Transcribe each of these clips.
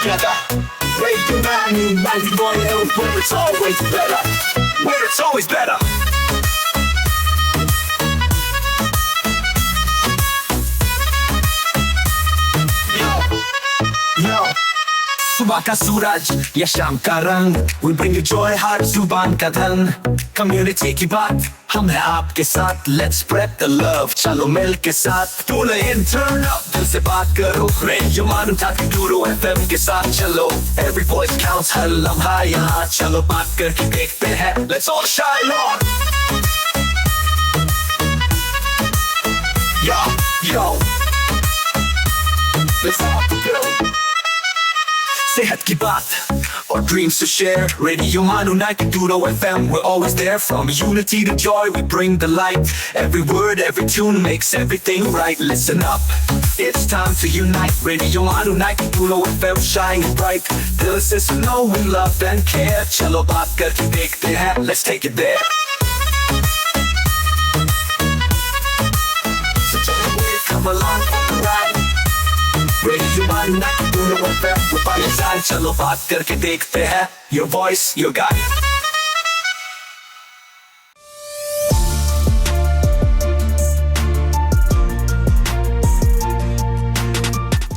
together. Radio 91, where it's always better. Where it's always better. Yo, सुबह का सूरज या शाम का रंग, we bring you joy हर जुबान का धन. Community की बात हम हैं आपके साथ, let's spread the love, चलो मिल के साथ. Tune in, turn up, दिल से बात करो. Radio मानो ताकि गुरु FM के साथ चलो. Every voice counts, हर लम्हा यहाँ चलो बात करके देखते हैं. Let's all shine on. Yo, let's all go. सेहत की बात और dreams to share. Radio Manu 92 FM, we're always there. From unity to joy, we bring the light. Every word, every tune makes everything right. Listen up, it's time to unite. Radio Manu 92 FM, shining bright. Dill se suno, we love and care. Chalo baat karke dekhte hain, let's take it there. So come along for the ride. Radio Manu 92 FM, we're by your side. चलो बात करके देखते हैं. Your voice, your guide.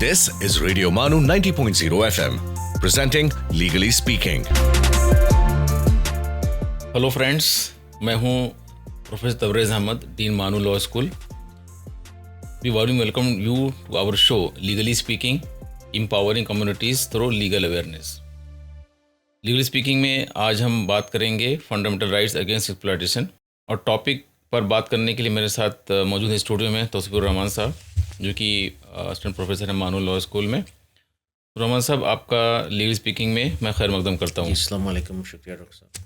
This is Radio Manu 90.0 FM, presenting Legally Speaking. Hello friends, मैं हूं professor Tabrez Ahmad, dean मानू law school. We warmly welcome you to our show Legally Speaking, Empowering Communities Through Legal Awareness. Legally Speaking में आज हम बात करेंगे fundamental rights against exploitation, और topic पर बात करने के लिए मेरे साथ मौजूद है स्टूडियो में तौसीफुर रहमान साहब, जो कि असिस्टेंट प्रोफेसर है मानू लॉ स्कूल में. रहमान साहब, आपका लीगल स्पीकिंग में मैं खैर मकदम करता हूँ. अस्सलाम वालेकुम, शुक्रिया डॉक्टर साहब.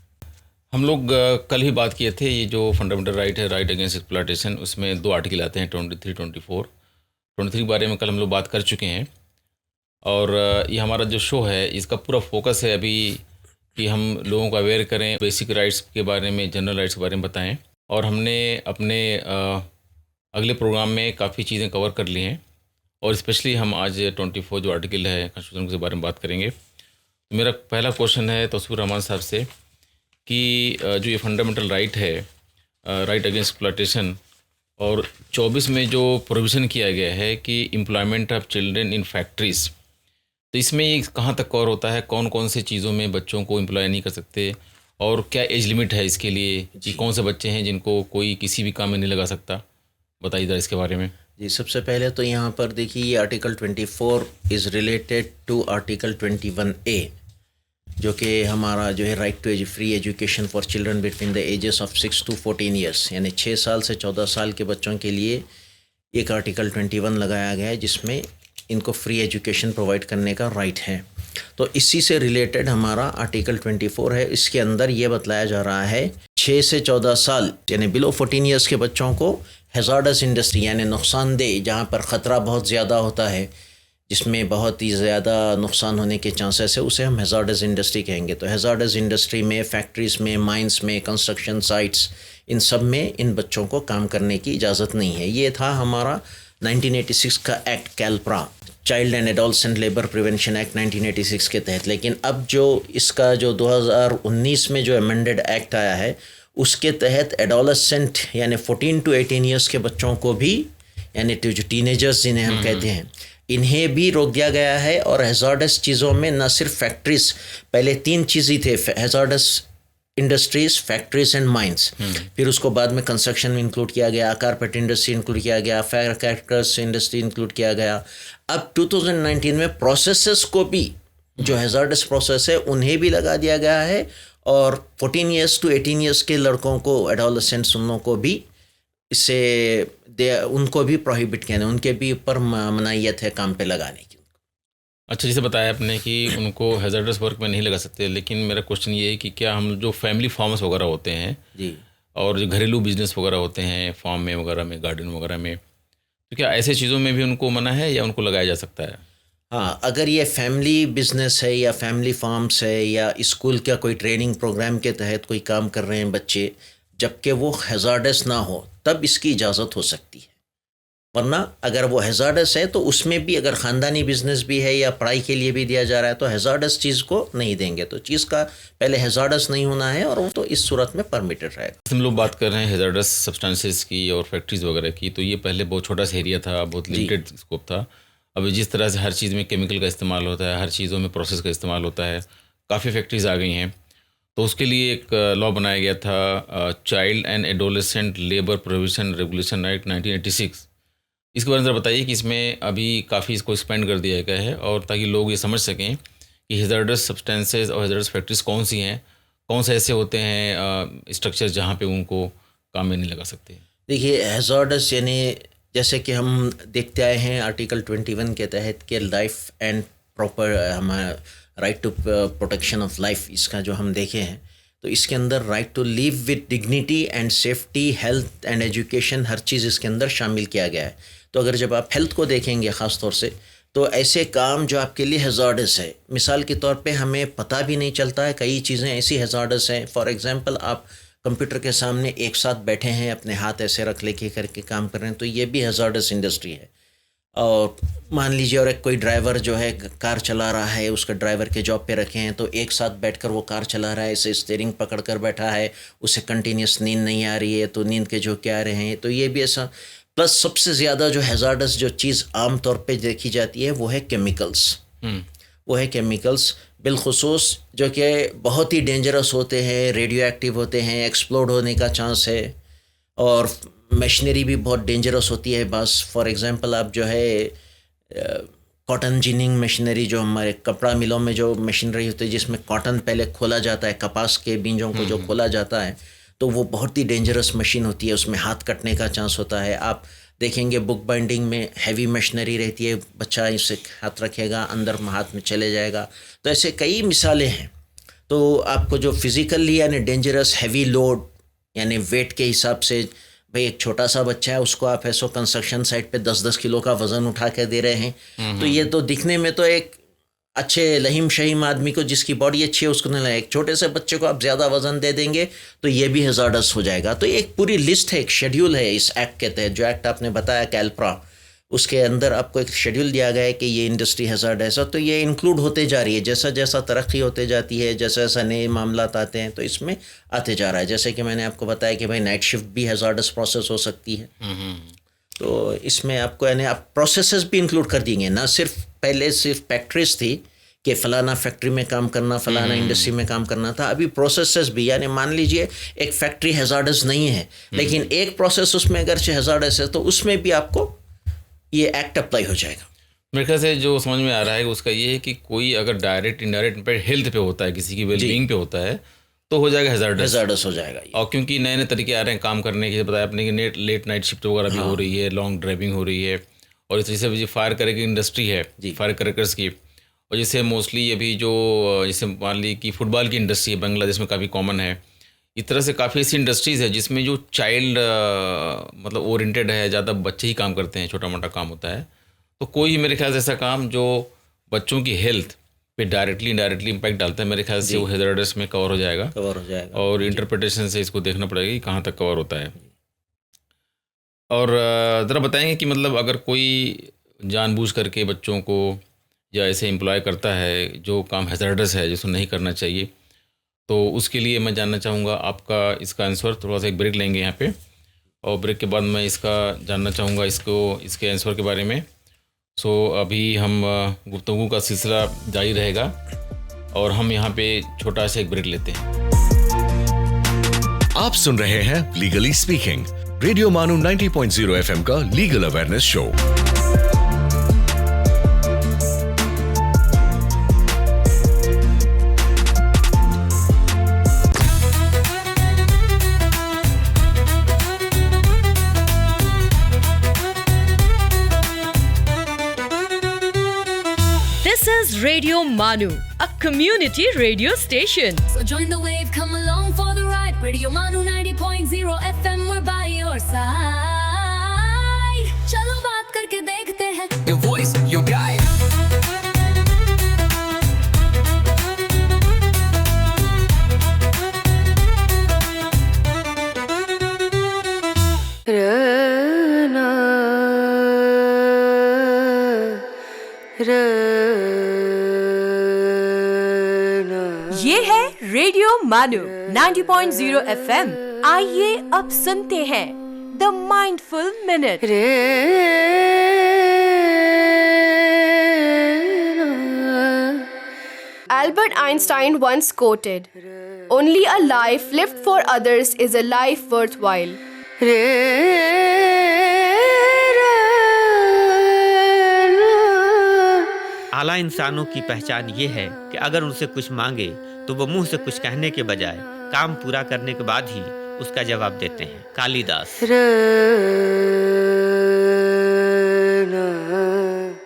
हम लोग कल ही बात किए थे, ये जो फंडामेंटल राइट है, राइट अगेंस्ट एक्सप्लॉयटेशन, उसमें 2 आर्टिकल आते हैं 23, 24. 23 के बारे में कल हम लोग बात कर चुके हैं, और ये हमारा जो शो है इसका पूरा फोकस है अभी कि हम लोगों को अवेयर करें, बेसिक राइट्स के बारे में, जनरल राइट्स के बारे में बताएं. और हमने अपने अगले प्रोग्राम में काफ़ी चीज़ें कवर कर ली हैं, और स्पेशली हम आज 24 जो आर्टिकल है कॉन्स्टिट्यूशन के बारे में बात करेंगे. तो मेरा पहला क्वेश्चन है तौसीफुर रहमान साहब से कि जो ये फंडामेंटल राइट है, राइट अगेंस्ट एक्सप्लॉयटेशन, और 24 में जो प्रोविज़न किया गया है कि employment of children in factories, तो इसमें ये कहाँ तक कवर होता है? कौन कौन से चीज़ों में बच्चों को एम्प्लॉय नहीं कर सकते, और क्या एज लिमिट है इसके लिए, कि कौन से बच्चे हैं जिनको कोई किसी भी काम में नहीं लगा सकता? बताइए ज़रा इसके बारे में. जी, सबसे पहले तो यहाँ पर देखिए, ये article 24 is related to article 21A, जो कि हमारा जो है right to free education for children between the ages of 6 to 14 years, यानी 6 साल से 14 साल के बच्चों के लिए एक आर्टिकल 21 लगाया गया है, जिसमें इनको फ्री एजुकेशन प्रोवाइड करने का राइट है. तो इसी से रिलेटेड हमारा आर्टिकल 24 है. इसके अंदर ये बतलाया जा रहा है 6 से 14 साल यानी बिलो 14 ईयर्स के बच्चों को हैज़ार्डस इंडस्ट्री यानी नुकसानदेह, जहाँ पर ख़तरा बहुत ज़्यादा होता है, जिसमें बहुत ही ज़्यादा नुकसान होने के चांसेस है, उसे हम हैज़ार्डस इंडस्ट्री कहेंगे. तो हैज़ार्डस इंडस्ट्री में, फैक्ट्रीज़ में, माइंस में, कंस्ट्रक्शन साइट्स, इन सब में इन बच्चों को काम करने की इजाज़त नहीं है. ये था हमारा 1986 का act, CALPRA, child and adolescent labour prevention act 1986 के तहत. लेकिन अब जो इसका जो 2019 में जो अमेंडेड एक्ट आया है, उसके तहत एडोलसेंट यानी 14 to 18 ईयर्स के बच्चों को भी, यानी जो टीनेजर्स जिन्हें हम कहते हैं, इन्हें भी रोक दिया गया है. और हैज़ार्डस चीज़ों में न सिर्फ फैक्ट्रीज़, पहले 3 चीज़ें थे, hazardous industries, factories and mines. फिर उसको बाद में कंस्ट्रक्शन में इंक्लूड किया गया, कारपेट इंडस्ट्री इंक्लूड किया गया, फायर क्रैकर्स इंडस्ट्री इंक्लूड किया गया. अब 2019 में प्रोसेसेस को भी, जो हैज़ार्डस प्रोसेस है, उन्हें भी लगा दिया गया है. और 14 ईयर्स to 18 ईयर्स के लड़कों को, एडोलसेंट्स, उन लोगों को भी इससे उनको भी प्रोहिबिट किया, उनके भी ऊपर मनाहियत है काम पे लगाने की. अच्छा, जैसे बताया आपने कि उनको हैज़ार्डस वर्क में नहीं लगा सकते, लेकिन मेरा क्वेश्चन ये है कि क्या हम जो फैमिली फार्म्स वगैरह होते हैं जी, और जो घरेलू बिजनेस वगैरह होते हैं फार्म में वगैरह में, गार्डन वगैरह में, तो क्या ऐसे चीज़ों में भी उनको मना है या उनको लगाया जा सकता है? हाँ, अगर ये फैमिली बिजनेस है या फैमिली फार्म्स है या स्कूल का कोई ट्रेनिंग प्रोग्राम के तहत कोई काम कर रहे हैं बच्चे, जबकि वो हैज़ार्डस ना हो, तब इसकी इजाज़त हो सकती है. वरना अगर वो हैज़ार्डस है तो उसमें भी अगर ख़ानदानी बिजनेस भी है या पढ़ाई के लिए भी दिया जा रहा है तो हैज़ार्डस चीज़ को नहीं देंगे। तो चीज़ का पहले हैज़ार्डस नहीं होना है और वो तो इस सूरत में परमिटेड रहेगा। हम लोग बात कर रहे हैं हैज़ार्डस सब्सटेंसेस की और फैक्ट्रीज़ वगैरह की, तो ये पहले बहुत छोटा सा एरिया था, बहुत लिमिटेड स्कोप था। अभी जिस तरह से हर चीज़ में केमिकल का इस्तेमाल होता है, हर चीज़ों में प्रोसेस का इस्तेमाल होता है, काफ़ी फैक्ट्रीज़ आ गई हैं, तो उसके लिए एक लॉ बनाया गया था, child and adolescent labour prohibition regulation act 1986। इसके बारे में ज़रा बताइए कि इसमें अभी काफ़ी इसको एक्सपेंड कर दिया गया है, और ताकि लोग ये समझ सकें कि हैज़ार्डस सब्सटेंसेस और हैज़ार्डस फैक्ट्रीज कौन सी हैं, कौन से ऐसे होते हैं स्ट्रक्चर जहाँ पे उनको काम में नहीं लगा सकते। देखिए, हैज़ार्डस यानी जैसे कि हम देखते आए हैं आर्टिकल 21 के तहत के लाइफ एंड प्रॉपर हमारा right to protection of life, इसका जो हम देखे हैं तो इसके अंदर right to live with dignity and safety, health and education, हर चीज़ इसके अंदर शामिल किया गया है। तो अगर जब आप हेल्थ को देखेंगे ख़ास तौर से, तो ऐसे काम जो आपके लिए हैज़ार्डस है, मिसाल के तौर पे हमें पता भी नहीं चलता है, कई चीज़ें ऐसी हैज़ार्डस हैं। फॉर एग्ज़ाम्पल, आप कंप्यूटर के सामने एक साथ बैठे हैं, अपने हाथ ऐसे रख लेके करके काम कर रहे हैं, तो ये भी हैज़ार्डस इंडस्ट्री है। और मान लीजिए और एक कोई ड्राइवर जो है कार चला रहा है, उसका ड्राइवर के जॉब पे रखे हैं, तो एक साथ बैठकर वो कार चला रहा है, इसे स्टीयरिंग पकड़ कर बैठा है, उसे कंटिन्यूस नींद नहीं आ रही है, तो नींद के झोंके आ रहे हैं, तो ये भी ऐसा। प्लस सबसे ज़्यादा जो हैज़ार्डस जो चीज़ आम तौर पे देखी जाती है वो है केमिकल्स। वो है केमिकल्स बिलखुसूस जो कि बहुत ही डेंजरस होते हैं, रेडियो एक्टिव होते हैं, एक्सप्लोड होने का चांस है, और मशीनरी भी बहुत डेंजरस होती है। बस फॉर एग्ज़ाम्पल, आप जो है कॉटन जिनिंग मशीनरी, जो हमारे कपड़ा मिलों में जो मशीनरी होती है जिसमें कॉटन पहले खोला जाता है, कपास के बीजों को जो खोला जाता है, तो वो बहुत ही डेंजरस मशीन होती है, उसमें हाथ कटने का चांस होता है। आप देखेंगे बुक बाइंडिंग में हैवी मशीनरी रहती है, बच्चा इसे हाथ रखेगा, अंदर हाथ में चले जाएगा। तो ऐसे कई मिसालें हैं। तो आपको जो फिज़िकली यानी डेंजरस हैवी लोड यानी वेट के हिसाब से, भाई एक छोटा सा बच्चा है, उसको आप ऐसो कंस्ट्रक्शन साइट पे 10-10 किलो का वज़न उठा के दे रहे हैं, तो ये तो दिखने में तो एक अच्छे लहीम शहीम आदमी को जिसकी बॉडी अच्छी है उसको नहीं लगेगा। एक छोटे से बच्चे को आप ज़्यादा वज़न दे देंगे तो ये भी हैज़ार्डस हो जाएगा। तो एक पूरी लिस्ट है, एक शेड्यूल है इस एक्ट के तहत, जो एक्ट आपने बताया कैल्प्रा, उसके अंदर आपको एक शेड्यूल दिया गया है कि ये इंडस्ट्री हैज़ार्डस है। तो ये इंक्लूड होते जा रही है, जैसा जैसा तरक्की होते जाती है, जैसा जैसा नए मामलात आते हैं तो इसमें आते जा रहा है। जैसे कि मैंने आपको बताया कि भाई नाइट शिफ्ट भी हैज़ार्डस प्रोसेस हो सकती है, तो इसमें आपको यानी आप प्रोसेसेस भी इंक्लूड कर देंगे, ना सिर्फ पहले सिर्फ फैक्ट्रीज थी कि फ़लाना फैक्ट्री में काम करना, फ़लाना इंडस्ट्री में काम करना था, अभी प्रोसेसेस भी, यानी मान लीजिए एक फैक्ट्री हैज़ार्डस नहीं है लेकिन एक प्रोसेस उसमें अगर हैज़ार्डस है तो उसमें भी आपको ये एक्ट अप्लाई हो जाएगा। मेरे ख्याल से जो समझ में आ रहा है उसका ये है कि कोई अगर डायरेक्ट इनडायरेक्ट इम्पैक्ट हेल्थ पे होता है, किसी की वेलबींग पे होता है, तो हो जाएगा हैज़ार्डस हो जाएगा ये। और क्योंकि नए नए तरीके आ रहे हैं काम करने के, बताया आपने कि लेट नाइट शिफ्ट वगैरह भी हो रही है, लॉन्ग ड्राइविंग हो रही है, और इस तरीके से फायर करने की इंडस्ट्री है, फायर क्रैकर्स की, और जैसे मोस्टली अभी जो जैसे मान ली कि फुटबॉल की इंडस्ट्री है, बांग्लादेश में काफ़ी कॉमन है। इस तरह से काफ़ी ऐसी इंडस्ट्रीज़ है जिसमें जो चाइल्ड मतलब ओरिएंटेड है, ज़्यादा बच्चे ही काम करते हैं, छोटा मोटा काम होता है। तो कोई मेरे ख्याल से ऐसा काम जो बच्चों की हेल्थ पे डायरेक्टली इनडायरेक्टली इम्पैक्ट डालता है, मेरे ख्याल से वो हैज़ार्डस में कवर हो जाएगा। और इंटरप्रिटेशन से इसको देखना पड़ेगा कि कहाँ तक कवर होता है। और ज़रा बताएंगे कि मतलब अगर कोई जानबूझ करके बच्चों को या ऐसे एम्प्लॉय करता है जो काम हैज़ार्डस है, जिसको नहीं करना चाहिए, तो उसके लिए मैं जानना चाहूँगा आपका इसका आंसर। थोड़ा सा एक ब्रेक लेंगे यहाँ पे, और ब्रेक के बाद मैं इसका जानना चाहूँगा इसके आंसर के बारे में। सो अभी हम गुफ्तगू का सिलसिला जारी रहेगा और हम यहाँ पे छोटा सा एक ब्रेक लेते हैं। आप सुन रहे हैं लीगली स्पीकिंग, रेडियो मानू 90.0 FM का legal awareness show. Radio Manu, a community radio station. So join the wave, come along for the ride. Radio Manu 90.0 FM, we're by your side. चलो बात करके देखते हैं. Your voice, your guide. Na ये है radio मानू 90.0 FM। आइए अब सुनते हैं the mindful minute. Albert Einstein once quoted, "Only a life lived for others is a life worthwhile." आला इंसानों की पहचान ये है कि अगर उनसे कुछ मांगे तो वो मुंह से कुछ कहने के बजाय काम पूरा करने के बाद ही उसका जवाब देते हैं। कालिदास।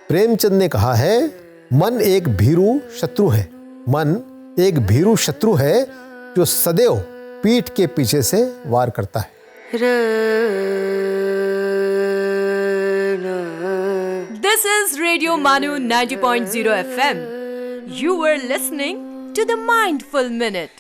प्रेमचंद ने कहा है, मन एक भीरू शत्रु है। मन एक भीरू शत्रु है जो सदैव पीठ के पीछे से वार करता है। This is Radio Manu 90.0 FM. You were listening to the Mindful Minute.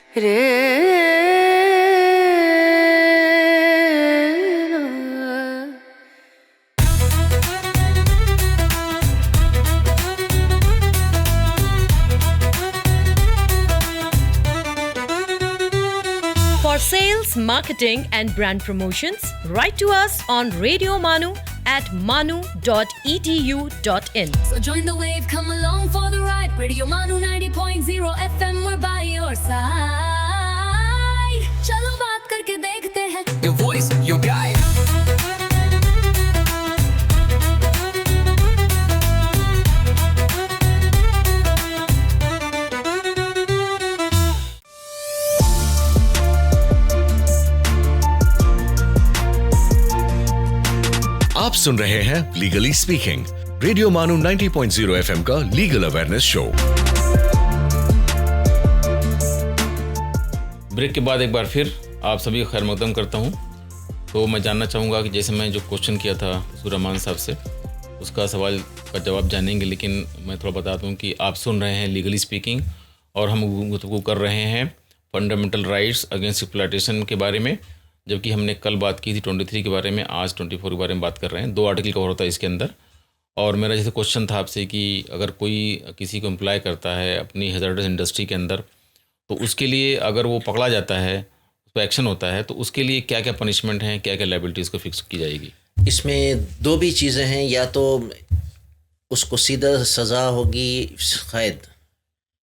For sales, marketing and brand promotions, write to us on Radio Manu at manu.edu.in. So join the wave, come along for the ride. Radio Manu 90.0 FM, we're by your side. चलो बात करके देखते हैं. Your voice, your guide. आप सुन रहे हैं legally speaking, radio मानू 90.0 FM का लीगल अवेयरनेस शो। ब्रेक के बाद एक बार फिर आप सभी का खैर मकदम करता हूं। तो मैं जानना चाहूँगा कि जैसे मैं जो क्वेश्चन किया था सुरमान साहब से, उसका सवाल का जवाब जानेंगे, लेकिन मैं थोड़ा बता दूं कि आप सुन रहे हैं लीगली स्पीकिंग और हम गुफ्तगू कर रहे हैं फंडामेंटल राइट्स अगेंस्ट एक्सप्लॉयटेशन के बारे में, जबकि हमने कल बात की थी 23 के बारे में, आज 24 के बारे में बात कर रहे हैं। 2 आर्टिकल कवर होता है इसके अंदर। और मेरा जैसे क्वेश्चन था आपसे कि अगर कोई किसी को एम्प्लॉय करता है अपनी हैज़ार्डस इंडस्ट्री के अंदर, तो उसके लिए अगर वो पकड़ा जाता है, उस पर एक्शन होता है, तो उसके लिए क्या क्या पनिशमेंट हैं, क्या क्या लायबिलिटीज़ को फिक्स की जाएगी? इसमें 2 भी चीज़ें हैं, या तो उसको सीधा सज़ा होगी कैद,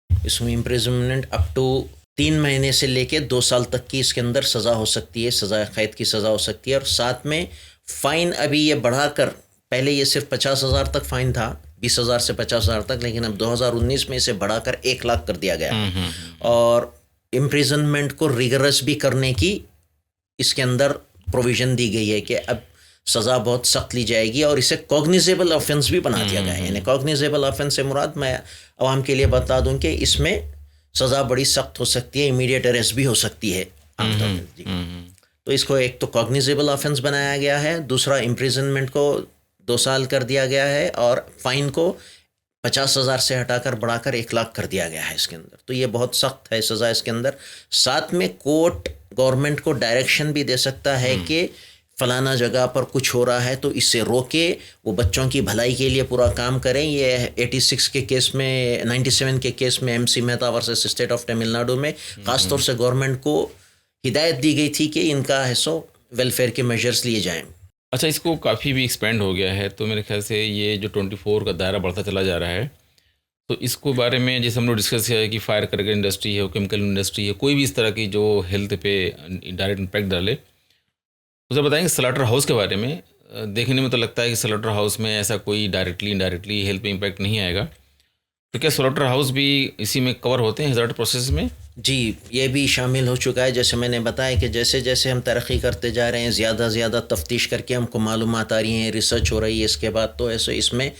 इसमें इम्प्रिजनमेंट अप टू 3 महीने से लेके 2 साल तक की इसके अंदर सज़ा हो सकती है, सज़ा कैद की सज़ा हो सकती है। और साथ में फ़ाइन अभी ये बढ़ाकर, पहले ये सिर्फ 50,000 तक फ़ाइन था, 20,000 से 50,000 तक, लेकिन अब 2019 में इसे बढ़ाकर 1 लाख कर दिया गया। और इम्प्रिजनमेंट को रिगरस भी करने की इसके अंदर प्रोविज़न दी गई है कि अब सज़ा बहुत सख्त ली जाएगी और इसे कॉग्निजेबल ऑफेंस भी बना दिया गया है। यानी कॉग्निजेबल ऑफेंस से मुराद, मैं आवाम के लिए बता दूं कि इसमें सज़ा बड़ी सख्त हो सकती है, इमीडिएट अरेस्ट भी हो सकती है आमतौर पर जी। तो इसको एक तो कॉग्निजेबल ऑफेंस बनाया गया है, दूसरा इम्प्रिजनमेंट को 2 साल कर दिया गया है और फाइन को 50,000 से हटाकर बढ़ाकर 1 लाख कर दिया गया है इसके अंदर। तो ये बहुत सख्त है सज़ा इसके अंदर। साथ में कोर्ट गवर्नमेंट को डायरेक्शन भी दे सकता है कि फलाना जगह पर कुछ हो रहा है तो इससे रोके, वो बच्चों की भलाई के लिए पूरा काम करें। ये 86 के केस में, 97 के केस में MC Mehta versus state of Tamil Nadu में ख़ासतौर से गवर्नमेंट को हिदायत दी गई थी कि इनका है सो वेलफेयर के मेजर्स लिए जाएं। अच्छा, इसको काफ़ी भी एक्सपेंड हो गया है, तो मेरे ख्याल से ये जो 24 का दायरा बढ़ता चला जा रहा है, तो इसको बारे में जैसे हम लोग डिस्कस किया है कि फायर क्रैकर इंडस्ट्री है, केमिकल इंडस्ट्री है, कोई भी इस तरह की जो हेल्थ पे डायरेक्ट इम्पैक्ट डाले, उसे बताएंगे। स्लॉटर हाउस के बारे में देखने में तो लगता है कि स्लॉटर हाउस में ऐसा कोई डायरेक्टली इनडायरेक्टली हेल्थ पे इम्पैक्ट नहीं आएगा, तो क्या स्लॉटर हाउस भी इसी में कवर होते हैं हैज़ार्ड प्रोसेस में? जी, ये भी शामिल हो चुका है। जैसे मैंने बताया कि जैसे जैसे हम तरक्की करते जा रहे हैं, ज़्यादा से ज़्यादा तफ्तीश करके हमको मालूमात आ रही हैं, रिसर्च हो रही है इसके बाद, तो ऐसे इसमें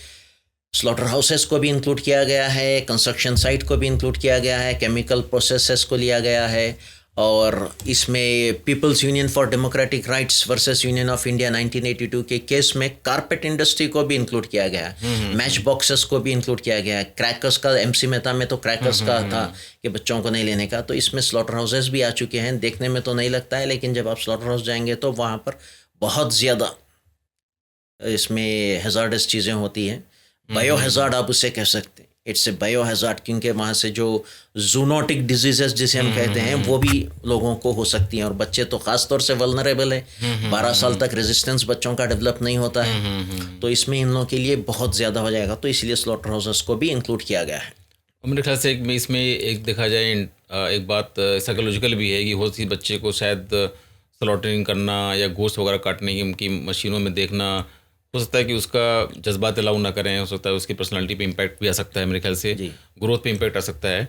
स्लॉटर हाउसेस को भी इंक्लूड किया गया है, कंस्ट्रक्शन साइट को भी इंक्लूड किया गया है, केमिकल प्रोसेसेस को लिया गया है, और इसमें people's union for democratic rights versus union of India 1982 के केस में कारपेट इंडस्ट्री को भी इंक्लूड किया गया है, मैच बॉक्सेस को भी इंक्लूड किया गया है, क्रैकर्स का MC मेहता में तो क्रैकर्स का था कि बच्चों को नहीं लेने का, तो इसमें स्लॉटर हाउसेस भी आ चुके हैं। देखने में तो नहीं लगता है, लेकिन जब आप स्लॉटर हाउस जाएंगे तो वहाँ पर बहुत ज़्यादा इसमें हैज़ार्डस चीज़ें होती हैं। बायो हैजार्ड आप उसे कह सकते हैं, इट्स ए बायो हैजार्ड, क्योंकि वहाँ से जो जूनोटिक डिजीजेस जिसे हम कहते हैं वो भी लोगों को हो सकती हैं, और बच्चे तो ख़ास तौर से वल्नरेबल है। 12 साल तक रेजिस्टेंस बच्चों का डेवलप नहीं होता है, तो इसमें इन लोगों के लिए बहुत ज़्यादा हो जाएगा, तो इसलिए स्लॉटर हाउसेस को भी इंक्लूड किया गया है। मेरे ख्याल से इसमें एक देखा जाए एक बात साइकोलॉजिकल भी है कि हो सी बच्चे को शायद स्लॉटरिंग करना या गोश्त वगैरह काटने की मशीनों में देखना, हो सकता है कि उसका जज्बात अलाउ ना करें, हो सकता है उसकी पर्सनालिटी पे इम्पैक्ट भी आ सकता है, मेरे ख्याल से ग्रोथ पे इम्पैक्ट आ सकता है।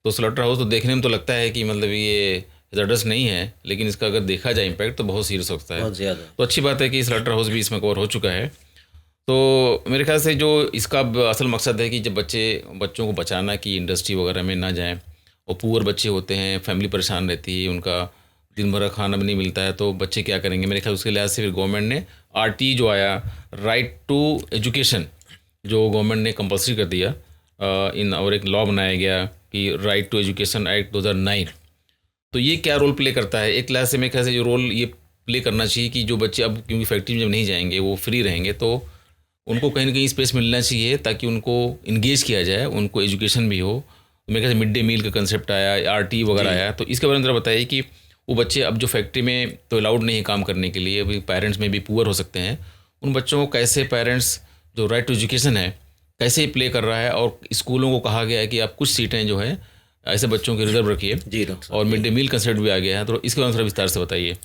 तो स्लॉटर हाउस तो देखने में तो लगता है कि मतलब ये ज़बरदस्त नहीं है, लेकिन इसका अगर देखा जाए इम्पैक्ट तो बहुत सीरियस हो सकता है, बहुत ज़्यादा। तो अच्छी बात है कि स्लॉटर हाउस भी इसमें कवर हो चुका है। तो मेरे ख्याल से जो इसका असल मकसद है कि जब बच्चों को बचाना कि इंडस्ट्री वगैरह में ना जाएं, और पुअर बच्चे होते हैं, फैमिली परेशान रहती है, उनका दिन भर का खाना भी नहीं मिलता है, तो बच्चे क्या करेंगे। मेरे ख्याल उसके लिहाज से फिर गवर्नमेंट ने RT जो आया, राइट टू एजुकेशन, जो गवर्नमेंट ने कंपल्सरी कर दिया और एक लॉ बनाया गया कि राइट टू एजुकेशन एक्ट 2009। तो ये क्या रोल प्ले करता है, एक लिहाज से मेरे ख्याल से जो रोल ये प्ले करना चाहिए कि जो बच्चे अब क्योंकि फैक्ट्री में जब नहीं जाएंगे, वो फ्री रहेंगे, तो उनको कहीं ना कहीं स्पेस मिलना चाहिए ताकि उनको इंगेज किया जाए, उनको एजुकेशन भी हो। मेरे ख्याल से मिड डे मील का कंसेप्ट आया, RT वगैरह आया, तो इसके बारे में ज़रा बताइए कि वो बच्चे अब जो फैक्ट्री में तो अलाउड नहीं है काम करने के लिए, अभी पेरेंट्स में भी पुअर हो सकते हैं, उन बच्चों को कैसे पेरेंट्स जो राइट टू एजुकेशन है कैसे प्ले कर रहा है, और स्कूलों को कहा गया है कि आप कुछ सीटें जो है ऐसे बच्चों की रिजर्व रखिए, और मिड डे मील कंसेप्ट भी आ गया है, तो इसके बारे में थोड़ा विस्तार से बताइए।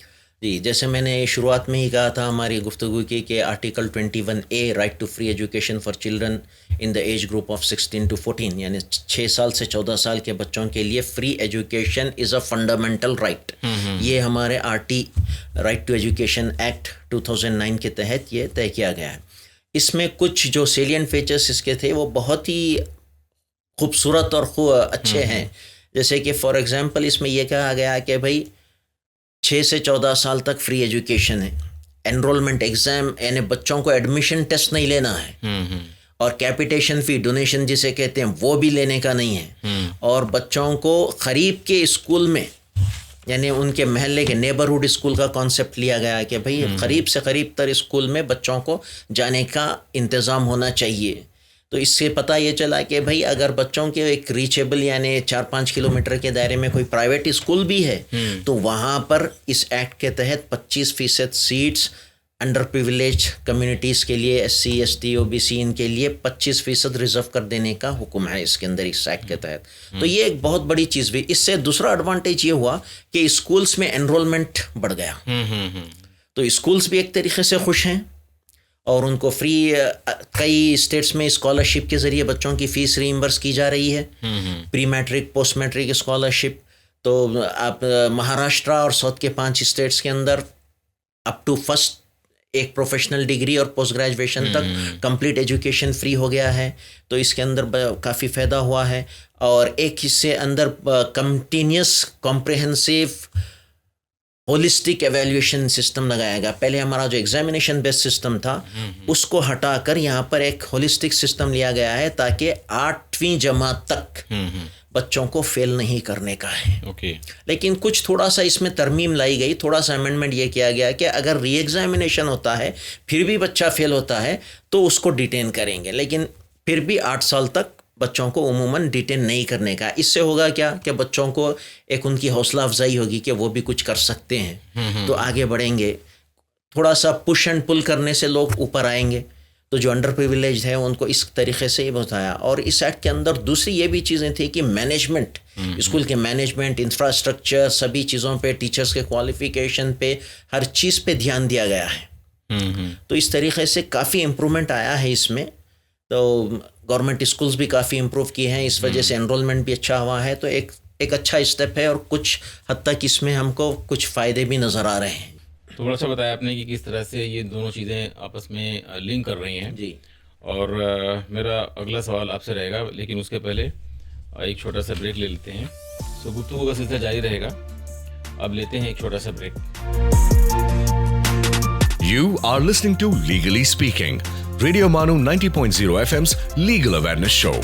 जी, जैसे मैंने शुरुआत में ही कहा था हमारी गुफ्तगू की कि article 21A right to free education for children in the age group of 16 to 14, यानी 6 साल से 14 साल के बच्चों के लिए free education is a fundamental right. ये हमारे RT right to education act 2009 के तहत ये तय किया गया है। इसमें कुछ जो सेलियंट फीचर्स इसके थे वो बहुत ही खूबसूरत और अच्छे हैं, जैसे कि फॉर एग्जांपल इसमें यह कहा गया कि भाई 6 से 14 साल तक फ्री एजुकेशन है, एनरोलमेंट एग्ज़ाम यानी बच्चों को एडमिशन टेस्ट नहीं लेना है, और कैपिटेशन फ़ी डोनेशन जिसे कहते हैं वो भी लेने का नहीं है, और बच्चों को करीब के स्कूल में यानी उनके महल्ले के नेबरहुड स्कूल का कॉन्सेप्ट लिया गया है कि भाई करीब से करीब तर स्कूल में बच्चों को जाने का इंतज़ाम होना चाहिए। तो इससे पता ये चला कि भाई अगर बच्चों के एक रीचेबल यानी 4-5 किलोमीटर के दायरे में कोई प्राइवेट स्कूल भी है, तो वहाँ पर इस एक्ट के तहत 25% सीट्स अंडर प्रिविलेज कम्युनिटीज़ के लिए, SC ST OBC इनके लिए 25% रिजर्व कर देने का हुक्म है इसके अंदर, इस एक्ट के तहत। तो ये एक बहुत बड़ी चीज़ भी। इससे दूसरा एडवांटेज ये हुआ कि स्कूल्स में एनरोलमेंट बढ़ गया, तो स्कूल्स भी एक तरीके से खुश हैं, और उनको फ्री कई स्टेट्स में स्कॉलरशिप के ज़रिए बच्चों की फ़ीस रीइंबर्स की जा रही है, pre matric post matric scholarship. तो आप महाराष्ट्र और साउथ के 5 स्टेट्स के अंदर अप टू फर्स्ट एक प्रोफेशनल डिग्री और पोस्ट ग्रेजुएशन तक कंप्लीट एजुकेशन फ्री हो गया है, तो इसके अंदर काफ़ी फ़ायदा हुआ है। और एक हिस्से अंदर continuous comprehensive holistic evaluation system लगाया गया। पहले हमारा जो एग्जामिनेशन बेस्ड सिस्टम था उसको हटाकर यहाँ पर एक होलिस्टिक सिस्टम लिया गया है, ताकि 8वीं जमात तक बच्चों को फेल नहीं करने का है। लेकिन कुछ थोड़ा सा इसमें तरमीम लाई गई, थोड़ा सा अमेंडमेंट ये किया गया कि अगर री एग्जामिनेशन होता है फिर भी बच्चा फेल होता है तो उसको डिटेन करेंगे, लेकिन फिर भी 8 साल तक बच्चों को उमूमन डिटेन नहीं करने का। इससे होगा क्या कि बच्चों को एक उनकी हौसला अफजाई होगी कि वो भी कुछ कर सकते हैं, तो आगे बढ़ेंगे। थोड़ा सा पुश एंड पुल करने से लोग ऊपर आएंगे, तो जो अंडर प्रिविलेज है उनको इस तरीके से ही बताया। और इस एक्ट के अंदर दूसरी ये भी चीज़ें थी कि मैनेजमेंट, स्कूल के मैनेजमेंट, इंफ्रास्ट्रक्चर, सभी चीज़ों पे, टीचर्स के क्वालिफिकेशन पे, हर चीज़ पे ध्यान दिया गया है। तो इस तरीके से काफ़ी इम्प्रूवमेंट आया है इसमें। तो गवर्नमेंट स्कूल्स भी काफ़ी इम्प्रूव किए हैं, इस वजह से एनरोलमेंट भी अच्छा हुआ है। तो एक अच्छा स्टेप है, और कुछ हद तक इसमें हमको कुछ फ़ायदे भी नज़र आ रहे हैं। तो बड़ा अच्छा बताया आपने कि किस तरह से ये दोनों चीज़ें आपस में लिंक कर रही हैं जी। और मेरा अगला सवाल आपसे रहेगा, लेकिन उसके पहले एक छोटा सा ब्रेक ले लेते हैं। तो गुफ्तगू का सिलसिला जारी रहेगा, अब लेते हैं एक छोटा सा break. You are listening to Legally Speaking, Radio Manu 90.0 FM's Legal Awareness Show.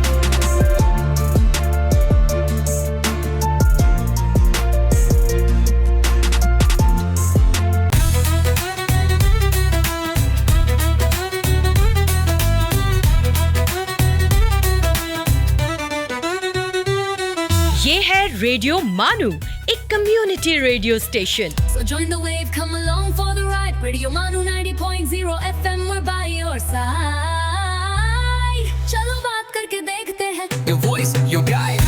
Radio मानू, एक community radio station. So join the wave, come along for the ride. Radio Manu 90.0 FM, we're by your side. चलो बात करके देखते हैं. Your voice, your guide.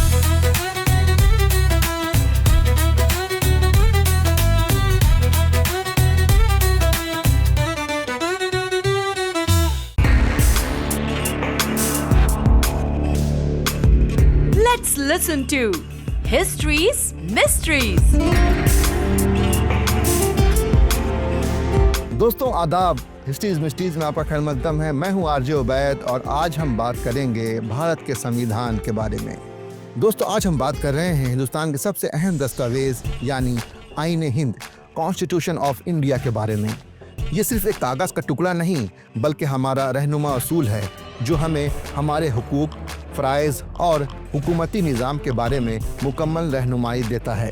Let's listen to History's Mysteries. दोस्तों आदाब, histories mysteries में आपका खैर मकदम है। मैं हूं आरजे उबैद और आज हम बात करेंगे भारत के संविधान के बारे में। दोस्तों आज हम बात कर रहे हैं हिंदुस्तान के सबसे अहम दस्तावेज यानी आईन हिंद, कॉन्स्टिट्यूशन ऑफ इंडिया के बारे में। ये सिर्फ एक कागज़ का टुकड़ा नहीं बल्कि हमारा रहनुमा असूल है जो हमें हमारे हुकूक, फ़राइज़ और हुकूमती निज़ाम के बारे में मुकम्मल रहनुमाई देता है।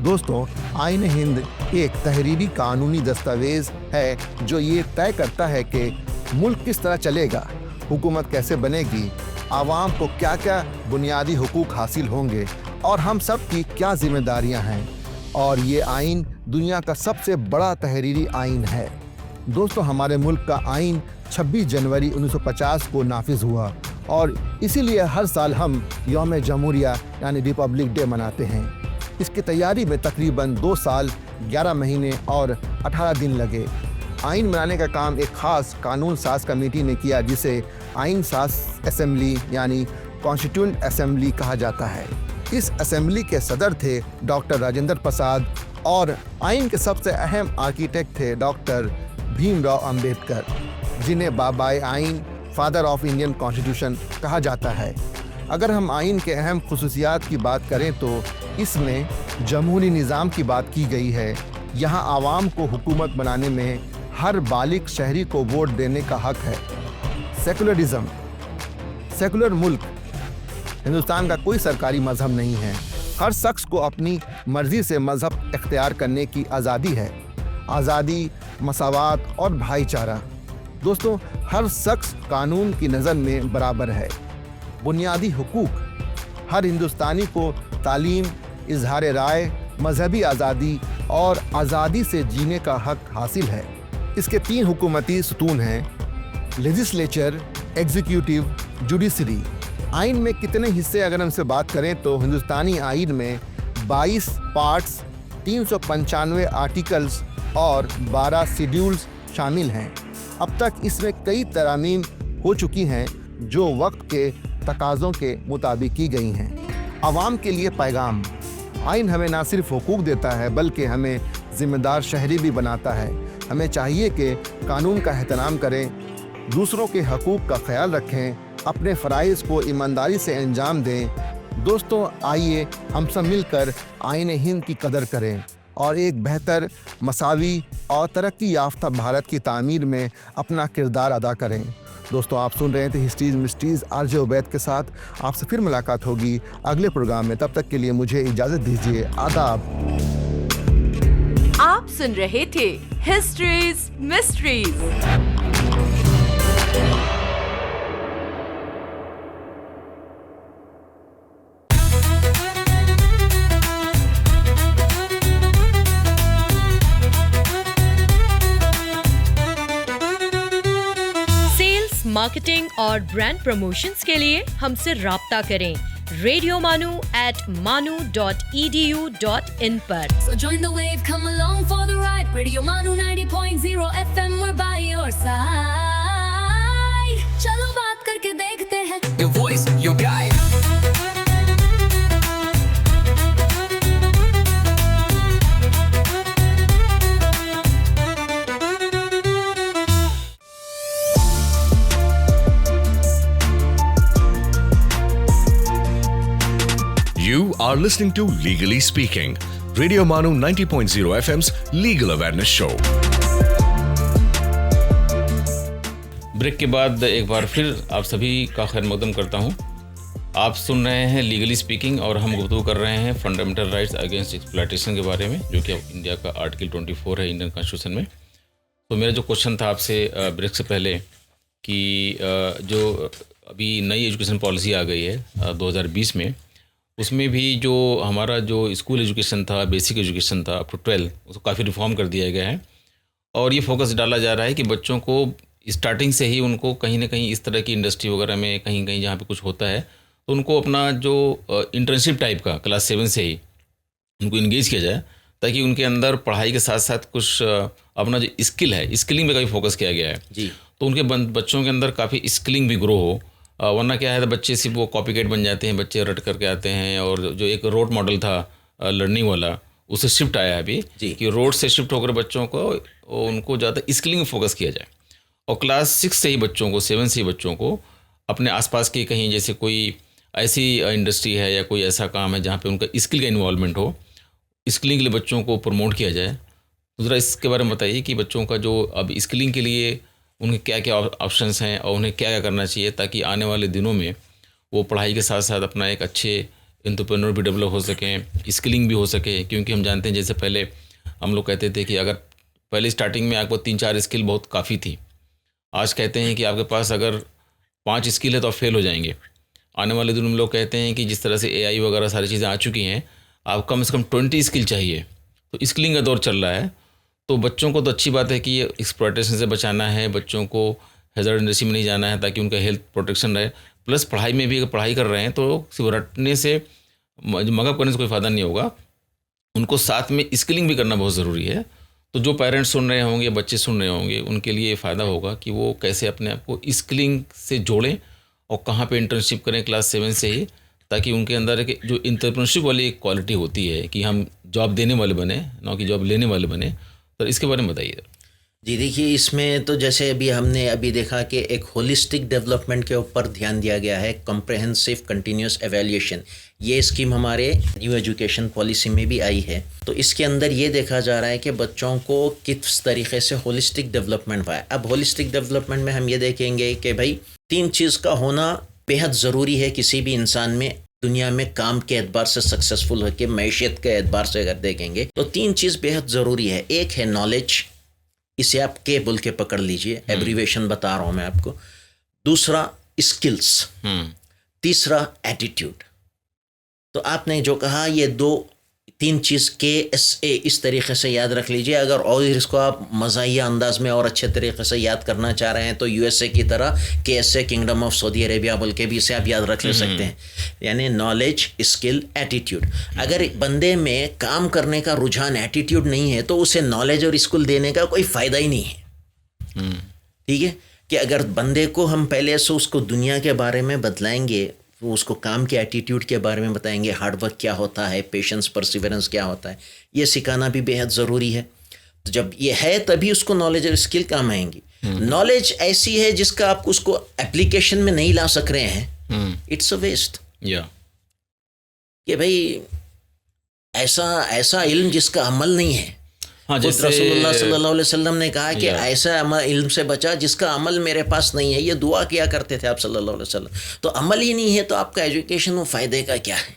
दोस्तों आईन हिंद एक तहरीरी कानूनी दस्तावेज़ है जो ये तय करता है कि मुल्क किस तरह चलेगा, हुकूमत कैसे बनेगी, आवाम को क्या क्या बुनियादी हुकूक हासिल होंगे और हम सब की क्या जिम्मेदारियां हैं। और ये आइन दुनिया का सबसे बड़ा तहरीरी आइन है। दोस्तों हमारे मुल्क का आइन 26 जनवरी 1950 को नाफिज हुआ और इसीलिए हर साल हम यौम जमहूरिया यानी रिपब्लिक डे मनाते हैं। इसकी तैयारी में तकरीबन 2 साल 11 महीने और 18 दिन लगे। आइन बनाने का काम एक ख़ास कानून साज कमेटी ने किया जिसे आइन साज असेंबली यानी कॉन्स्टिट्यूएंट असेंबली कहा जाता है। इस असेंबली के सदर थे डॉक्टर राजेंद्र प्रसाद और आइन के सबसे अहम आर्किटेक्ट थे डॉक्टर भीमराव अंबेडकर, जिन्हें बाबाए आइन, फादर ऑफ इंडियन कॉन्स्टिट्यूशन कहा जाता है। अगर हम आइन के अहम खुसूसियात की बात करें तो इसमें जमहूरी निज़ाम की बात की गई है। यहाँ आवाम को हुकूमत बनाने में हर बालिग शहरी को वोट देने का हक है। सेकुलरिज्म, सेकुलर मुल्क, हिंदुस्तान का कोई सरकारी मज़हब नहीं है। हर शख्स को अपनी मर्ज़ी से मज़हब इख्तियार करने की आज़ादी है। आज़ादी, मसावात और भाईचारा। दोस्तों हर शख्स कानून की नज़र में बराबर है। बुनियादी हुकूक, हर हिंदुस्तानी को तालीम, इजहार राय, मजहबी आज़ादी और आज़ादी से जीने का हक हासिल है। इसके 3 हुकूमती सतून हैं, लेजिस्लेचर, एग्जीक्यूटिव, जुडिशरी। आइन में कितने हिस्से अगर हमसे बात करें तो हिंदुस्तानी आइन में 22 पार्ट्स, 395 आर्टिकल्स और 12 शेड्यूल्स शामिल हैं। अब तक इसमें कई तरामीम हो चुकी हैं जो वक्त के तकाज़ों के मुताबिक की गई हैं। आवाम के लिए पैगाम, आइन हमें ना सिर्फ हुकूक देता है बल्कि हमें ज़िम्मेदार शहरी भी बनाता है। हमें चाहिए कि कानून का एहतराम करें, दूसरों के हकूक़ का ख्याल रखें, अपने फ़राइज़ को ईमानदारी से अंजाम दें। दोस्तों आइए हम सब मिलकर आईन हिंद की कदर करें और एक बेहतर, मसावी और तरक्की याफ्ता भारत की तामीर में अपना किरदार अदा करें। दोस्तों आप सुन रहे थे हिस्ट्रीज मिस्ट्रीज आरजे उबैद के साथ। आपसे फिर मुलाकात होगी अगले प्रोग्राम में। तब तक के लिए मुझे इजाज़त दीजिए। आदाब। आप सुन रहे थे हिस्ट्रीज मिस्ट्रीज। मार्केटिंग और ब्रांड प्रमोशंस के लिए हमसे राब्ता करें radiomanu@manu.edu.in पर। So join the wave, come along for the ride. Radio Manu 90.0 FM, we're by your side. चलो बात करके देखते हैं. Your voice, your guide. You are listening to Legally Speaking, Radio Manu 90.0 FM's Legal Awareness Show. Break के बाद एक बार फिर आप सभी का खैर मकदम करता हूं। आप सुन रहे हैं लीगली स्पीकिंग और हम गुफ्तगू कर रहे हैं फंडामेंटल राइट्स अगेंस्ट एक्सप्लॉयटेशन के बारे में, जो कि इंडिया का आर्टिकल 24 है इंडियन कॉन्स्टिट्यूशन में। तो मेरा जो क्वेश्चन था आपसे ब्रेक से पहले कि जो अभी नई एजुकेशन पॉलिसी आ गई है 2020 में, उसमें भी जो हमारा जो स्कूल एजुकेशन था, बेसिक एजुकेशन था अप टू 12, उसको काफ़ी रिफॉर्म कर दिया गया है। और ये फोकस डाला जा रहा है कि बच्चों को स्टार्टिंग से ही उनको कहीं ना कहीं इस तरह की इंडस्ट्री वगैरह में कहीं कहीं जहाँ पे कुछ होता है तो उनको अपना जो इंटर्नशिप टाइप का क्लास 7 से ही उनको इंगेज किया जाए, ताकि उनके अंदर पढ़ाई के साथ साथ कुछ अपना जो स्किल है, स्किलिंग में काफ़ी फोकस किया गया है जी। तो उनके बच्चों के अंदर काफ़ी स्किलिंग भी ग्रो हो। वरना क्या है, तो बच्चे सिर्फ वो कॉपी कैट बन जाते हैं, बच्चे रट करके आते हैं। और जो एक रोड मॉडल था लर्निंग वाला, उससे शिफ्ट आया है अभी कि रोड से शिफ्ट होकर बच्चों को उनको ज़्यादा स्किलिंग में फोकस किया जाए। और क्लास 6 से ही बच्चों को, 7 से ही बच्चों को अपने आसपास की कहीं जैसे कोई ऐसी इंडस्ट्री है या कोई ऐसा काम है जहाँ पे उनका स्किल का इन्वॉल्वमेंट हो, स्किलिंग के लिए बच्चों को प्रमोट किया जाए। तो ज़रा इसके बारे में बताइए कि बच्चों का जो अब स्किलिंग के लिए उनके क्या क्या ऑप्शंस हैं और उन्हें क्या क्या करना चाहिए, ताकि आने वाले दिनों में वो पढ़ाई के साथ साथ अपना एक अच्छे एंटरप्रेन्योर भी डेवलप हो सकें, स्किलिंग भी हो सके। क्योंकि हम जानते हैं जैसे पहले हम लोग कहते थे कि अगर पहले स्टार्टिंग में आपको 3-4 स्किल बहुत काफ़ी थी, आज कहते हैं कि आपके पास अगर 5 स्किल है तो आप फेल हो जाएंगे। आने वाले दिनों में लोग कहते हैं कि जिस तरह से AI वगैरह सारी चीज़ें आ चुकी हैं, आप कम से कम 20 स्किल चाहिए। तो स्किलिंग का दौर चल रहा है। तो बच्चों को तो अच्छी बात है कि एक्सप्लॉयटेशन से बचाना है, बच्चों को हैज़ार्ड इंडस्ट्री में नहीं जाना है ताकि उनका हेल्थ प्रोटेक्शन रहे। प्लस पढ़ाई में भी अगर पढ़ाई कर रहे हैं तो सिर्फ रटने से, मगअप करने से कोई फ़ायदा नहीं होगा, उनको साथ में स्किलिंग भी करना बहुत ज़रूरी है। तो जो पेरेंट्स सुन रहे होंगे, बच्चे सुन रहे होंगे, उनके लिए फ़ायदा होगा कि वो कैसे अपने आप को स्किलिंग से जोड़ें और कहाँ पे इंटर्नशिप करें क्लास 7 से ही, ताकि उनके अंदर एक जो एंटरप्रेन्योरशिप वाली एक क्वालिटी होती है कि हम जॉब देने वाले बने, ना कि जॉब लेने वाले बने। तो इसके बारे में बताइए। जी देखिए, इसमें तो जैसे हमने देखा कि एक होलिस्टिक डेवलपमेंट के ऊपर ध्यान दिया गया है, कॉम्प्रहेंसिव कंटिन्यूस एवेल्यूएशन। ये स्कीम हमारे न्यू एजुकेशन पॉलिसी में भी आई है। तो इसके अंदर ये देखा जा रहा है कि बच्चों को किस तरीके से होलिस्टिक डेवलपमेंट हुआ है। अब होलिस्टिक डेवलपमेंट में हम ये देखेंगे कि भाई 3 चीज़ का होना बेहद ज़रूरी है किसी भी इंसान में, दुनिया में काम के एतबार से सक्सेसफुल होकर मैशियत के एतबार से अगर देखेंगे तो 3 चीज़ बेहद ज़रूरी है। एक है नॉलेज, इसे आप के बोल के पकड़ लीजिए, एब्रीवेशन बता रहा हूँ मैं आपको। दूसरा स्किल्स, तीसरा एटीट्यूड। तो आपने जो कहा ये 2-3 चीज़ KSA इस तरीके से याद रख लीजिए। अगर और इसको आप मज़ाहिया अंदाज में और अच्छे तरीके से याद करना चाह रहे हैं तो USA की तरह KSA, kingdom of Saudi Arabia बोल के भी इसे आप याद रख ले सकते हैं। यानी नॉलेज, स्किल, एटीट्यूड। अगर बंदे में काम करने का रुझान, एटीट्यूड नहीं है तो उसे नॉलेज और स्किल देने का कोई फ़ायदा ही नहीं है। ठीक है, कि अगर बंदे को हम पहले से उसको दुनिया के बारे में बतलाएंगे, तो उसको काम के एटीट्यूड के बारे में बताएंगे, हार्डवर्क क्या होता है, पेशेंस, परसिवरेंस क्या होता है, ये सिखाना भी बेहद ज़रूरी है। तो जब ये है तभी उसको नॉलेज और स्किल काम आएंगी। नॉलेज ऐसी है जिसका आप उसको एप्लीकेशन में नहीं ला सक रहे हैं, इट्स अ वेस्ट। कि भाई ऐसा इल्म जिसका अमल नहीं है। जैसे रसूलुल्लाह सल्लल्लाहु अलैहि वसल्लम ने कहा कि ऐसा इल्म से बचा जिसका अमल मेरे पास नहीं है, ये दुआ किया करते थे आप सल्लल्लाहु अलैहि वसल्लम। तो अमल ही नहीं है तो आपका एजुकेशन वो फ़ायदे का क्या है।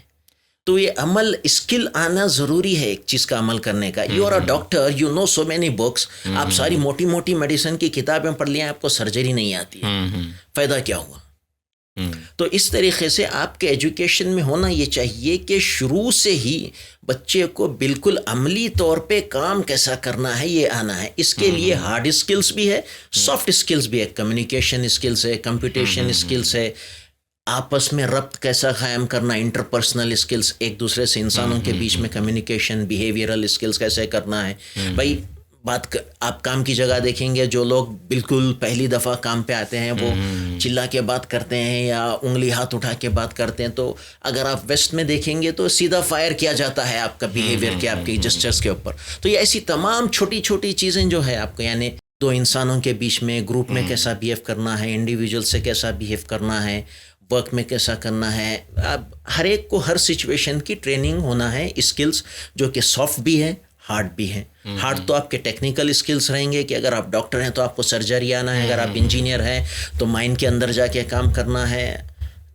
तो ये अमल, स्किल आना ज़रूरी है एक चीज़ का अमल करने का। You are a doctor, you know so many books, आप सारी मोटी मोटी मेडिसिन की किताबें पढ़ लिया, आपको सर्जरी नहीं आती है, फ़ायदा क्या हुआ। तो इस तरीके से आपके एजुकेशन में होना ये चाहिए कि शुरू से ही बच्चे को बिल्कुल अमली तौर पे काम कैसा करना है ये आना है। इसके लिए हार्ड स्किल्स भी है, सॉफ्ट स्किल्स भी है, कम्युनिकेशन स्किल्स है, कंप्यूटेशन स्किल्स है, आपस में रब्त कैसा कायम करना, इंटरपर्सनल स्किल्स, एक दूसरे से इंसानों के बीच में कम्युनिकेशन, बिहेवियरल स्किल्स कैसे करना है। भाई आप काम की जगह देखेंगे, जो लोग बिल्कुल पहली दफ़ा काम पे आते हैं वो चिल्ला के बात करते हैं या उंगली हाथ उठा के बात करते हैं। तो अगर आप वेस्ट में देखेंगे तो सीधा फायर किया जाता है आपका बिहेवियर के, आपके जेस्चर्स के ऊपर। तो ये ऐसी तमाम छोटी छोटी चीज़ें जो है आपको, यानी 2 इंसानों के बीच में, ग्रुप में कैसा बिहेव करना है, इंडिविजुअल से कैसा बिहेव करना है, वर्क में कैसा करना है। अब हर एक को हर सिचुएशन की ट्रेनिंग होना है, स्किल्स जो कि सॉफ्ट भी है, हार्ड भी है। हार्ड तो आपके टेक्निकल स्किल्स रहेंगे कि अगर आप डॉक्टर हैं तो आपको सर्जरी आना है, अगर आप इंजीनियर हैं तो माइन के अंदर जाके काम करना है,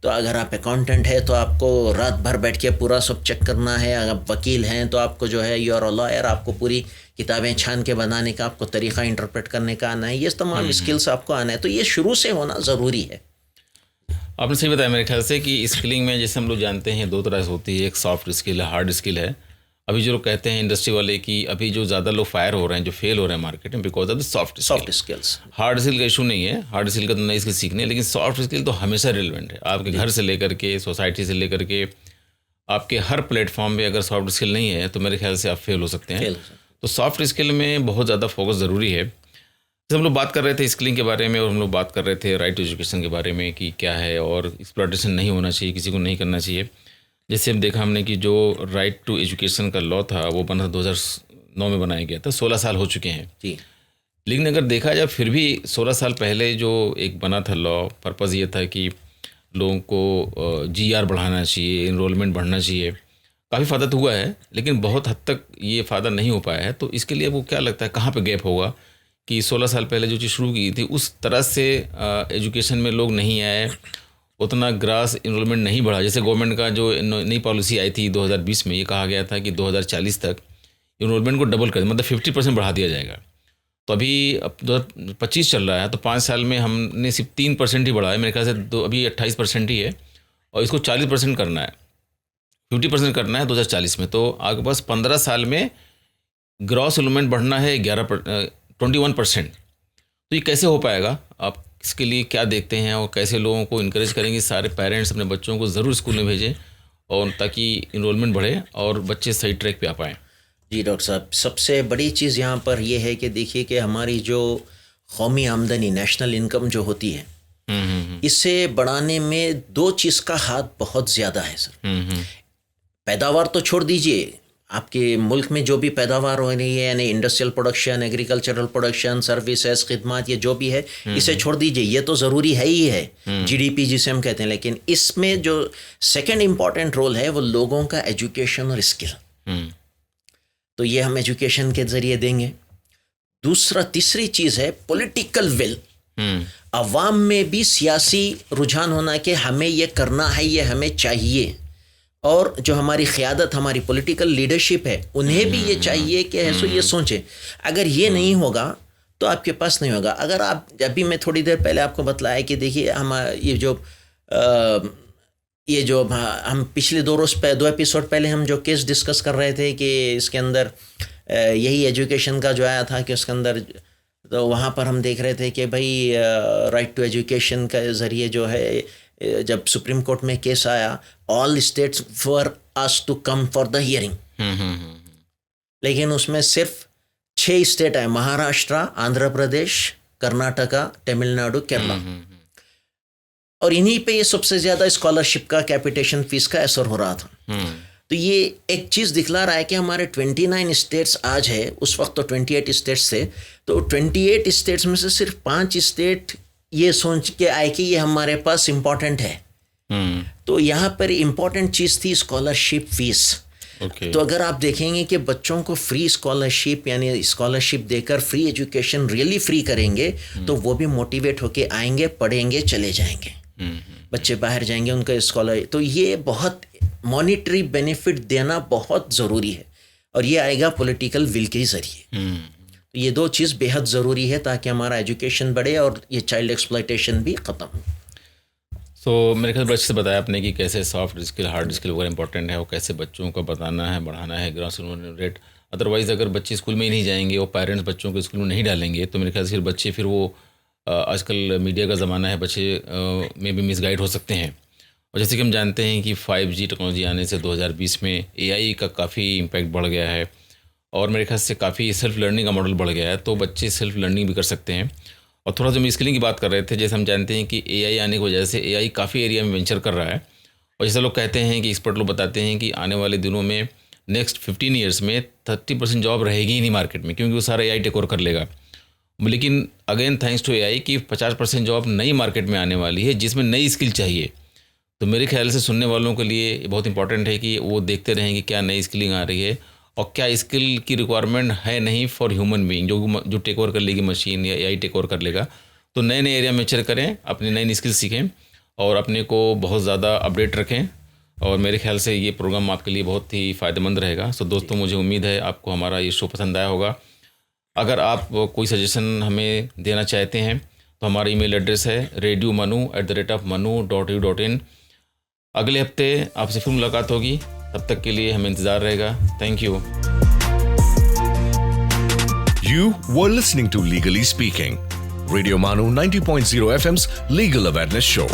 तो अगर आप अकाउंटेंट है तो आपको रात भर बैठ के पूरा सब चेक करना है, अगर आप वकील हैं तो आपको जो है यू आर अ लॉयर, आपको पूरी किताबें छान के बनाने का, आपको तरीक़ा इंटरप्रेट करने का आना है। ये तमाम स्किल्स आपको आना है, तो ये शुरू से होना ज़रूरी है। आपने सही बताया मेरे ख्याल से कि स्किलिंग में जैसे हम लोग जानते हैं दो तरह से होती है, एक सॉफ्ट स्किल है, हार्ड स्किल है। अभी जो लोग कहते हैं इंडस्ट्री वाले कि अभी जो ज़्यादा लोग फायर हो रहे हैं, जो फेल हो रहे हैं मार्केट में, because of the soft skills. Hard skill का इशू नहीं है, हार्ड स्किल का तो नई स्किल सीखने, लेकिन सॉफ्ट स्किल तो हमेशा रिलेवेंट है। आपके घर से लेकर के, सोसाइटी से लेकर के, आपके हर प्लेटफॉर्म पे अगर सॉफ्ट स्किल नहीं है तो मेरे ख्याल से आप फेल हो सकते हैं। तो सॉफ्ट स्किल में बहुत ज़्यादा फोकस ज़रूरी है। जैसे हम लोग बात कर रहे थे स्किलिंग के बारे में, और हम लोग बात कर रहे थे राइट टू एजुकेशन के बारे में कि क्या है, और एक्सप्लॉयटेशन नहीं होना चाहिए, किसी को नहीं करना चाहिए। जैसे हम देखा हमने कि जो राइट टू एजुकेशन का लॉ था वो बना 2009 में बनाया गया था, 16 साल हो चुके हैं जी। लेकिन अगर देखा जाए फिर भी 16 साल पहले जो एक बना था लॉ, पर्पज़ ये था कि लोगों को GR बढ़ाना चाहिए, इनरोलमेंट बढ़ना चाहिए। काफ़ी फ़ायदा तो हुआ है, लेकिन बहुत हद तक ये फ़ायदा नहीं हो पाया है। तो इसके लिए वो क्या लगता है कहाँ पे गैप होगा कि 16 साल पहले जो चीज़ शुरू की थी उस तरह से एजुकेशन में लोग नहीं आए, उतना ग्रास इनरोलमेंट नहीं बढ़ा। जैसे गवर्नमेंट का जो नई पॉलिसी आई थी 2020 में, ये कहा गया था कि 2040 तक इनरोलमेंट को डबल कर, मतलब 50% बढ़ा दिया जाएगा। तो अभी अब 2025 चल रहा है, तो 5 साल में हमने सिर्फ 3% ही बढ़ा है मेरे ख्याल से, अभी 28% ही है, और इसको 40% करना है, 50% करना है 2040 में। तो आपके पास 15 साल में ग्रॉस इनरोलमेंट बढ़ना है 21%। तो ये कैसे हो पाएगा? आप इसके लिए क्या देखते हैं और कैसे लोगों को इनकरेज करेंगे? सारे पेरेंट्स अपने बच्चों को ज़रूर स्कूल में भेजें, और ताकि इनरोलमेंट बढ़े और बच्चे सही ट्रैक पे आ पाएँ। जी डॉक्टर साहब, सबसे बड़ी चीज़ यहाँ पर यह है कि देखिए कि हमारी जो कौमी आमदनी, नेशनल इनकम जो होती है, इसे बढ़ाने में दो चीज़ का हाथ बहुत ज़्यादा है सर। पैदावार तो छोड़ दीजिए, आपके मुल्क में जो भी पैदावार हो रही है, यानी industrial production, agricultural production, services, खिदमत, ये जो भी है इसे छोड़ दीजिए, ये तो ज़रूरी है ही है, GDP जिसे हम कहते हैं। लेकिन इसमें जो सेकंड इम्पॉर्टेंट रोल है वो लोगों का एजुकेशन और स्किल। तो ये हम एजुकेशन के ज़रिए देंगे। तीसरी चीज़ है पॉलिटिकल विल। अवाम में भी सियासी रुझान होना कि हमें ये करना है, ये हमें चाहिए, और जो हमारी क़यादत, हमारी पॉलिटिकल लीडरशिप है, उन्हें भी ये चाहिए कि ऐसो ये सोचें। अगर ये नहीं होगा तो आपके पास नहीं होगा। अगर आप, अभी मैं थोड़ी देर पहले आपको बतलाया कि देखिए हम ये जो हम पिछले 2 एपिसोड पहले हम जो केस डिस्कस कर रहे थे कि इसके अंदर यही एजुकेशन का जो आया था कि उसके अंदर, तो वहाँ पर हम देख रहे थे कि भाई राइट टू एजुकेशन के ज़रिए जो है, जब सुप्रीम कोर्ट में केस आया, all states were asked to come for the hearing, लेकिन उसमें सिर्फ 6 स्टेट आए, महाराष्ट्र, आंध्र प्रदेश, कर्नाटका, तमिलनाडु, केरला, और इन्हीं पे ये सबसे ज़्यादा स्कॉलरशिप का, कैपिटेशन फीस का असर हो रहा था। तो ये एक चीज़ दिखला रहा है कि हमारे 29 स्टेट्स आज है, उस वक्त तो 28 स्टेट्स थे, तो 28 स्टेट्स में से सिर्फ 5 स्टेट ये सोच के आए कि ये हमारे पास इम्पॉर्टेंट है। तो यहाँ पर इम्पॉर्टेंट चीज़ थी स्कॉलरशिप फीस। तो अगर आप देखेंगे कि बच्चों को फ्री स्कॉलरशिप, यानी स्कॉलरशिप देकर फ्री एजुकेशन रियली फ्री करेंगे, तो वो भी मोटिवेट होके आएंगे, पढ़ेंगे, चले जाएंगे, बच्चे बाहर जाएंगे, उनका स्कॉलर। तो ये बहुत मॉनिटरी बेनिफिट देना बहुत ज़रूरी है, और ये आएगा पॉलिटिकल विल के ज़रिए। तो ये 2 चीज़ बेहद ज़रूरी है ताकि हमारा एजुकेशन बढ़े और ये चाइल्ड एक्सप्लॉयटेशन भी ख़त्म हो। तो मेरे ख्याल बच्चे से बताया आपने कि कैसे सॉफ्ट स्किल, हार्ड स्किल वगैरह इंपॉर्टेंट है, और कैसे बच्चों को बताना है, बढ़ाना है ग्रॉस इनरोलमेंट रेट। अदरवाइज़ अगर बच्चे स्कूल में ही नहीं जाएंगे और पेरेंट्स बच्चों को स्कूल में नहीं डालेंगे, तो मेरे ख्याल से बच्चे फिर वो आजकल मीडिया का ज़माना है, बच्चे में भी मिसगाइड हो सकते हैं। और जैसे कि हम जानते हैं कि 5G टेक्नोलॉजी आने से 2020 में AI का काफ़ी इम्पैक्ट बढ़ गया है, और मेरे ख्याल से काफ़ी सेल्फ लर्निंग का मॉडल बढ़ गया है, तो बच्चे सेल्फ लर्निंग भी कर सकते हैं। और थोड़ा जो हम स्किलिंग की बात कर रहे थे, जैसे हम जानते हैं कि AI आने की वजह से AI काफ़ी एरिया में वेंचर कर रहा है, और जैसे लोग कहते हैं कि एक्सपर्ट लोग बताते हैं कि आने वाले दिनों में नेक्स्ट 15 ईयर्स में 30% जॉब रहेगी ही नहीं मार्केट में, क्योंकि वो सारा AI टेक ओवर कर लेगा। लेकिन अगेन थैंक्स टू AI कि 50% जॉब नई मार्केट में आने वाली है, जिसमें नई स्किल चाहिए। तो मेरे ख्याल से सुनने वालों के लिए बहुत इंपॉर्टेंट है कि वो देखते रहें कि क्या नई स्किलिंग आ रही है, और क्या स्किल की रिक्वायरमेंट है नहीं फॉर ह्यूमन बीइंग, जो टेक ओवर कर लेगी मशीन या AI टेक ओवर कर लेगा। तो नए नए एरिया में मेचर करें, अपनी नई स्किल सीखें, और अपने को बहुत ज़्यादा अपडेट रखें, और मेरे ख्याल से ये प्रोग्राम आपके लिए बहुत ही फ़ायदेमंद रहेगा। सो दोस्तों, मुझे उम्मीद है आपको हमारा ये शो पसंद आया होगा। अगर आप कोई सजेशन हमें देना चाहते हैं तो हमारा ईमेल एड्रेस है radiomanu@manu.u.in। अगले हफ्ते आपसे फिर मुलाकात होगी, तब तक के लिए हमें इंतज़ार रहेगा। Thank you. You were listening to Legally Speaking, Radio Manu 90.0 FM's Legal Awareness Show.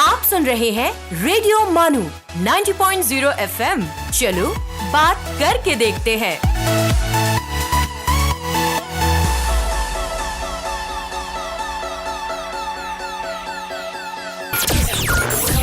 आप सुन रहे हैं रेडियो मानू 90.0 FM। चलो बात करके देखते हैं।